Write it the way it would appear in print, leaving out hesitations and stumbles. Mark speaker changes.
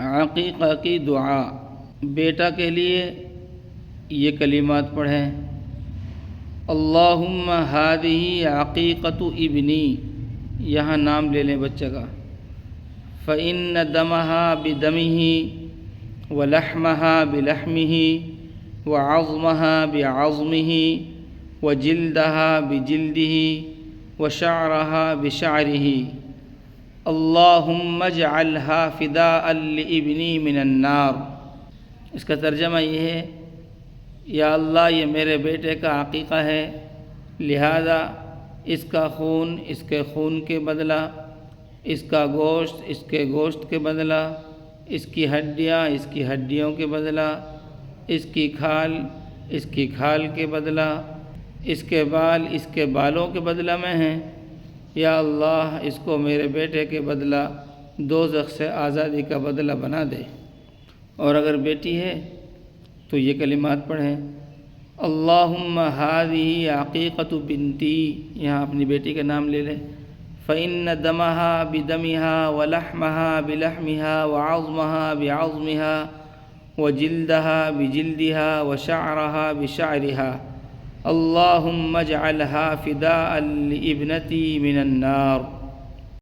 Speaker 1: عقیقہ کی دعا، بیٹا کے لیے یہ کلمات پڑھیں: اللہم ہذہ عقیقۃ ابنی، یہاں نام لے لیں بچہ کا، فإن دمہا بدمہ ولحمہا بلحمہ وعظمہا بعظمہ وجلدہا بجلدہ وشعرہا بشعرہ، اللہم اجعلہا فداء لابنی من النار۔ اس کا ترجمہ یہ ہے: یا اللہ، یہ میرے بیٹے کا عقیقہ ہے، لہذا اس کا خون اس کے خون کے بدلہ، اس کا گوشت اس کے گوشت کے بدلہ، اس کی ہڈیاں اس کی ہڈیوں کے بدلہ، اس کی کھال اس کی کھال کے بدلہ، اس کے بال اس کے بالوں کے بدلہ میں ہیں۔ یا اللہ، اس کو میرے بیٹے کے بدلہ دوزخ سے آزادی کا بدلہ بنا دے۔ اور اگر بیٹی ہے تو یہ کلمات پڑھیں: اللہم ہذہ عقیقۃ بنتی، یہاں اپنی بیٹی کا نام لے لیں، فإن دمہا بدمہا ولحمہا بلحمہا وعظمہا بعظمہا وجلدہا بجلدہا وشعرہا بشعرہا، اللہم اجعلہا فداء لابنتی من النار۔